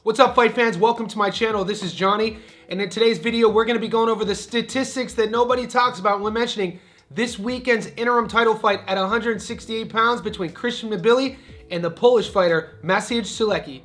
What's up, fight fans? Welcome to my channel. This is Johnny, and in today's video, we're going to be going over the statistics that nobody talks about when mentioning this weekend's interim title fight at 168 pounds between Christian Mbili and the Polish fighter Maciej Sulecki.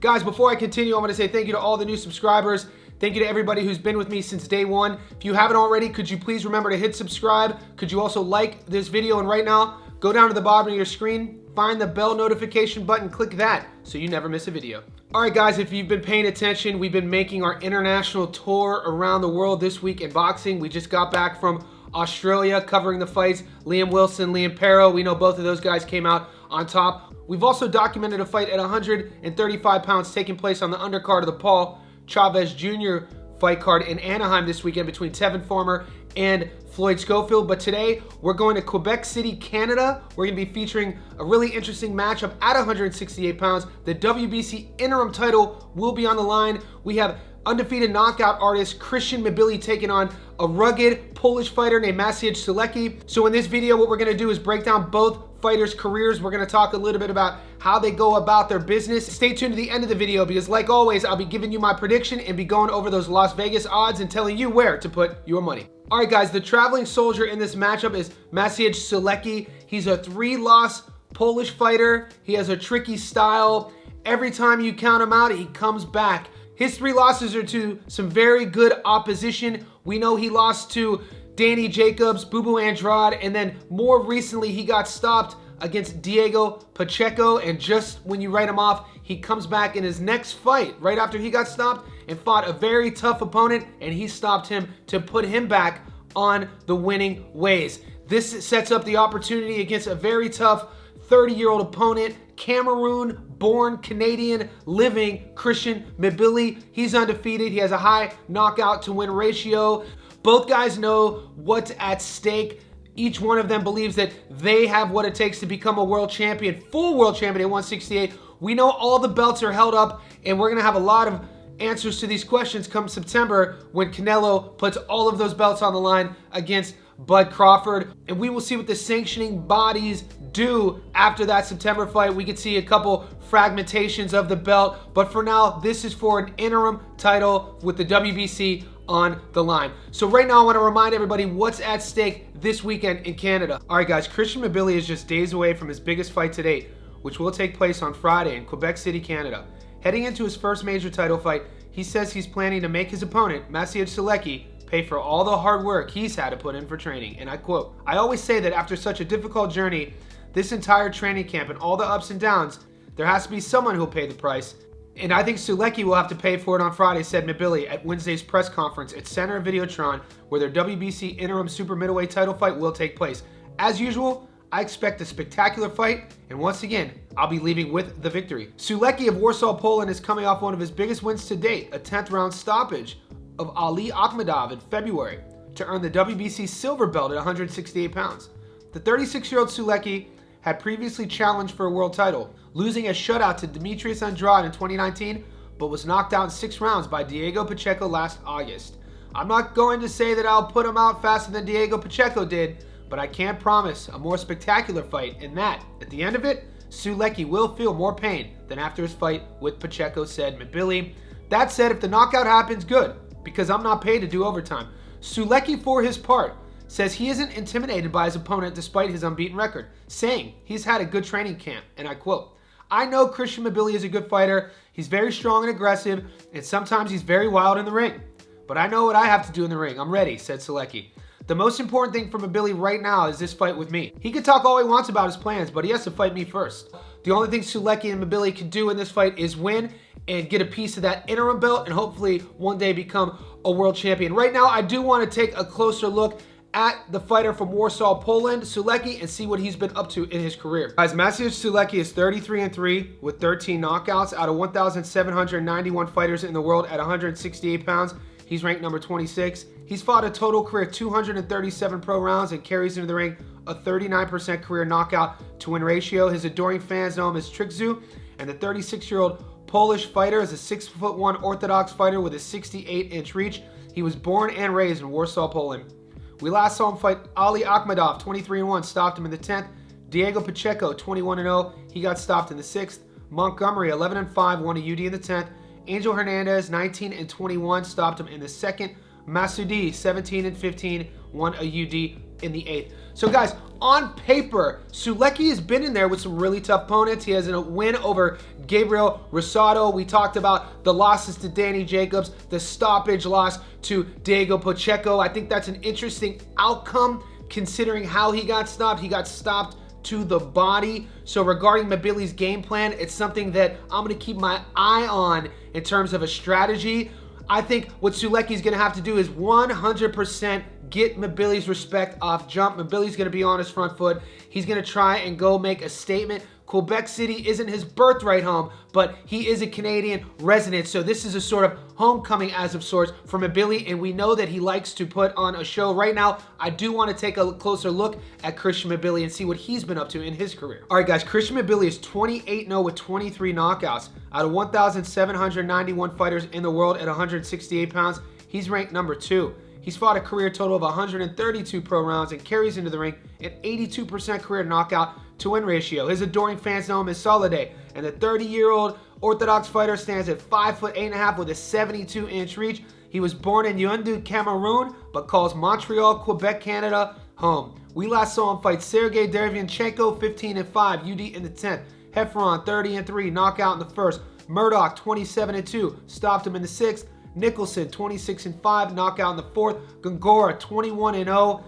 Guys, before I continue, I want to say thank you to all the new subscribers. Thank you to everybody who's been with me since day one. If you haven't already, could you please remember to hit subscribe? Could you also like this video? And right now, go down to the bottom of your screen, find the bell notification button, click that so you never miss a video. All right, guys, if you've been paying attention, we've been making our international tour around the world this week in boxing. We just got back from Australia covering the fights. Liam Wilson, Liam Perro, we know both of those guys came out on top. We've also documented a fight at 135 pounds taking place on the undercard of the Paul Chavez Jr. fight card in Anaheim this weekend between Tevin Farmer and Floyd Schofield. But today, we're going to Quebec City, Canada. We're going to be featuring a really interesting matchup at 168 pounds. The WBC interim title will be on the line. We have undefeated knockout artist Christian Mbili taking on a rugged Polish fighter named Maciej Sulecki. So in this video, what we're going to do is break down both fighters' careers. We're going to talk a little bit about how they go about their business. Stay tuned to the end of the video because, like always, I'll be giving you my prediction and be going over those Las Vegas odds and telling you where to put your money. All right, guys, the traveling soldier in this matchup is Maciej Sulecki. He's a 3-loss Polish fighter. He has a tricky style. Every time you count him out, he comes back. His 3 losses are to some very good opposition. We know he lost to Danny Jacobs, Bubu Andrade, and then more recently he got stopped against Diego Pacheco, and just when you write him off, he comes back in his next fight right after he got stopped and fought a very tough opponent, and he stopped him to put him back on the winning ways. This sets up the opportunity against a very tough 30-year-old opponent, Cameroon-born, Canadian, living Christian Mbili. He's undefeated. He has a high knockout to win ratio. Both guys know what's at stake. Each one of them believes that they have what it takes to become a world champion, full world champion at 168. We know all the belts are held up, and we're going to have a lot of answers to these questions come September when Canelo puts all of those belts on the line against Bud Crawford. And we will see what the sanctioning bodies do after that September fight. We could see a couple fragmentations of the belt, but for now, this is for an interim title with the WBC on the line. So right now, I want to remind everybody what's at stake this weekend in Canada. All right, guys, Christian Mbili is just days away from his biggest fight to date, which will take place on Friday in Quebec City, Canada. Heading into his first major title fight, he says he's planning to make his opponent, Maciej Sulecki, pay for all the hard work he's had to put in for training. And I quote, "I always say that after such a difficult journey, this entire training camp and all the ups and downs, there has to be someone who'll pay the price. And I think Sulecki will have to pay for it on Friday," said Mbili at Wednesday's press conference at Center of Videotron, where their WBC interim super middleweight title fight will take place. As usual, I expect a spectacular fight, and once again, I'll be leaving with the victory. Sulecki of Warsaw, Poland is coming off one of his biggest wins to date, a 10th round stoppage of Ali Akhmedov in February to earn the WBC silver belt at 168 pounds. The 36-year-old Sulecki had previously challenged for a world title, losing a shutout to Demetrius Andrade in 2019, but was knocked out in 6 rounds by Diego Pacheco last August. I'm not going to say that I'll put him out faster than Diego Pacheco did, but I can't promise a more spectacular fight, and that, at the end of it, Sulecki will feel more pain than after his fight with Pacheco, said Mbili. That said, if the knockout happens, good, because I'm not paid to do overtime. Sulecki, for his part, says he isn't intimidated by his opponent despite his unbeaten record, saying he's had a good training camp, and I quote, "I know Christian Mbili is a good fighter. He's very strong and aggressive, and sometimes he's very wild in the ring. But I know what I have to do in the ring. I'm ready," said Sulecki. "The most important thing for Mbili right now is this fight with me. He can talk all he wants about his plans, but he has to fight me first." The only thing Sulecki and Mbili can do in this fight is win and get a piece of that interim belt and hopefully one day become a world champion. Right now, I do want to take a closer look at the fighter from Warsaw, Poland, Sulecki, and see what he's been up to in his career. Guys, Maciej Sulecki is 33-3 with 13 knockouts out of 1,791 fighters in the world at 168 pounds. He's ranked number 26. He's fought a total career 237 pro rounds and carries into the ring a 39% career knockout to win ratio. His adoring fans know him as Trixu, and the 36-year-old Polish fighter is a 6'1" orthodox fighter with a 68-inch reach. He was born and raised in Warsaw, Poland. We last saw him fight Ali Akhmedov, 23-1, stopped him in the 10th. Diego Pacheco, 21-0, he got stopped in the 6th. Montgomery, 11-5, won a UD in the 10th. Angel Hernandez, 19-21, stopped him in the 2nd. Masudi, 17-15, won a UD in the 8th. So guys, on paper, Sulecki has been in there with some really tough opponents. He has a win over Gabriel Rosado. We talked about the losses to Danny Jacobs, the stoppage loss to Diego Pacheco. I think that's an interesting outcome considering how he got stopped. He got stopped to the body. So regarding Mbili's game plan, it's something that I'm going to keep my eye on in terms of a strategy. I think what Sulecki's going to have to do is 100% get Mbili's respect off jump. Mbili's going to be on his front foot. He's going to try and go make a statement. Quebec City isn't his birthright home, but he is a Canadian resident. So this is a sort of homecoming as of sorts for Mbili, and we know that he likes to put on a show. Right now, I do want to take a closer look at Christian Mbili and see what he's been up to in his career. All right, guys, Christian Mbili is 28-0 with 23 knockouts. Out of 1,791 fighters in the world at 168 pounds, he's ranked number 2. He's fought a career total of 132 pro rounds and carries into the ring an 82% career knockout to win ratio. His adoring fans know him as Solide, and the 30-year-old Orthodox fighter stands at 5'8.5" with a 72-inch reach. He was born in Yaoundé, Cameroon, but calls Montreal, Quebec, Canada home. We last saw him fight Sergey Derevyanchenko, 15-5, UD in the 10th. Hefferon, 30-3, knockout in the 1st. Murdoch, 27-2, stopped him in the 6th. Nicholson, 26-5, knockout in the 4th. Gongora, 21-0,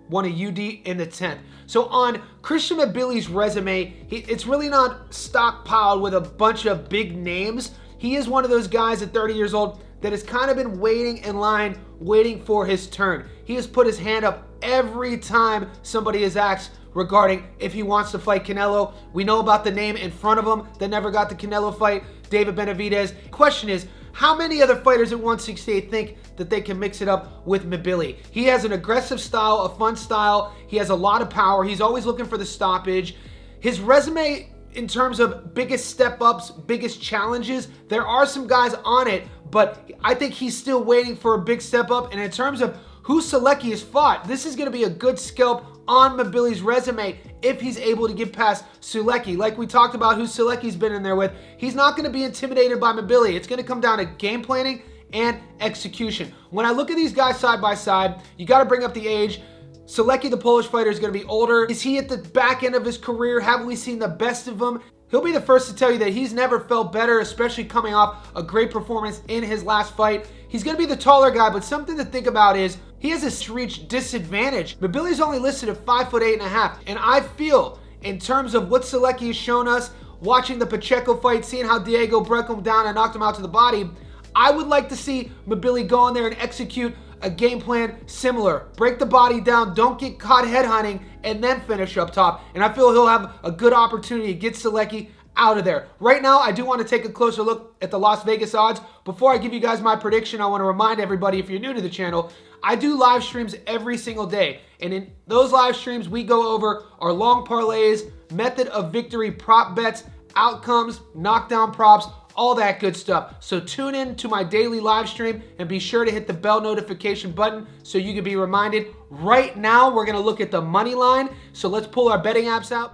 won a UD in the 10th. So on Christian Mbili's resume, it's really not stockpiled with a bunch of big names. He is one of those guys at 30 years old that has kind of been waiting in line, waiting for his turn. He has put his hand up every time somebody has asked regarding if he wants to fight Canelo. We know about the name in front of him that never got the Canelo fight, David Benavidez. Question is, how many other fighters at 168 think that they can mix it up with Mbili? He has an aggressive style, a fun style. He has a lot of power. He's always looking for the stoppage. His resume in terms of biggest step-ups, biggest challenges, there are some guys on it, but I think he's still waiting for a big step-up. And in terms of who Sulecki has fought, this is going to be a good scalp on Mbili's resume if he's able to get past Sulecki. Like we talked about who Sulecki's been in there with, he's not going to be intimidated by Mbili. It's going to come down to game planning and execution. When I look at these guys side by side, you got to bring up the age. Sulecki, the Polish fighter, is going to be older. Is he at the back end of his career? Haven't we seen the best of him? He'll be the first to tell you that he's never felt better, especially coming off a great performance in his last fight. He's going to be the taller guy, but something to think about is he has a reach disadvantage. Mbili's only listed at 5'8.5", and I feel in terms of what Sulecki has shown us, watching the Pacheco fight, seeing how Diego broke him down and knocked him out to the body, I would like to see Mbili go in there and execute a game plan similar. Break the body down, don't get caught headhunting, and then finish up top. And I feel he'll have a good opportunity to get Sulecki out of there. Right now, I do want to take a closer look at the Las Vegas odds. Before I give you guys my prediction, I want to remind everybody, if you're new to the channel, I do live streams every single day. And in those live streams, we go over our long parlays, method of victory prop bets, outcomes, knockdown props, all that good stuff. So tune in to my daily live stream and be sure to hit the bell notification button so you can be reminded. Right now, we're going to look at the money line. So let's pull our betting apps out.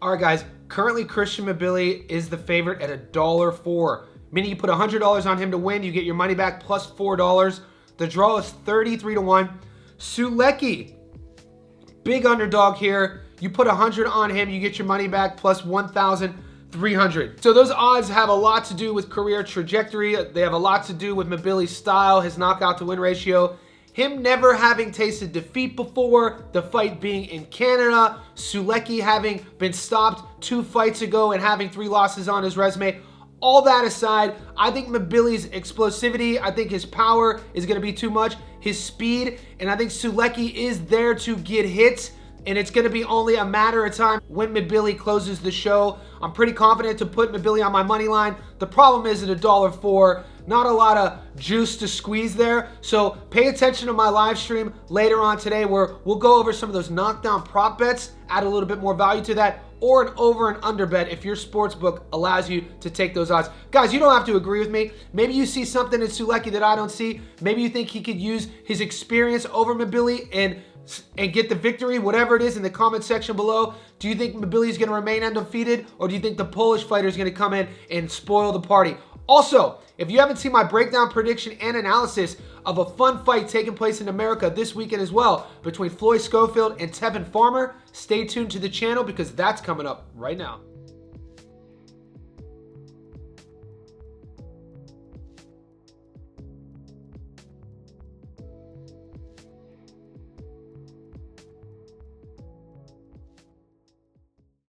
All right, guys, currently Christian Mbili is the favorite at $1.04, meaning you put $100 on him to win, you get your money back plus $4. The draw is 33-1. Sulecki, big underdog here. You put 100 on him, you get your money back plus 1,300. So those odds have a lot to do with career trajectory. They have a lot to do with Mbili's style, his knockout to win ratio, him never having tasted defeat before, the fight being in Canada, Sulecki having been stopped 2 fights ago and having 3 losses on his resume. All that aside, I think Mbili's explosivity, I think his power is going to be too much, his speed, and I think Sulecki is there to get hits, and it's going to be only a matter of time when Mbili closes the show. I'm pretty confident to put Mbili on my money line. The problem is at $1.04, not a lot of juice to squeeze there. So pay attention to my live stream later on today where we'll go over some of those knockdown prop bets, add a little bit more value to that. or an over and under bet if your sports book allows you to take those odds. Guys, you don't have to agree with me. Maybe you see something in Sulecki that I don't see. Maybe you think he could use his experience over Mbili and get the victory, whatever it is, in the comment section below. Do you think Mbili is going to remain undefeated, or do you think the Polish fighter is going to come in and spoil the party? Also, if you haven't seen my breakdown, prediction, and analysis of a fun fight taking place in America this weekend as well between Floyd Schofield and Tevin Farmer, stay tuned to the channel because that's coming up right now.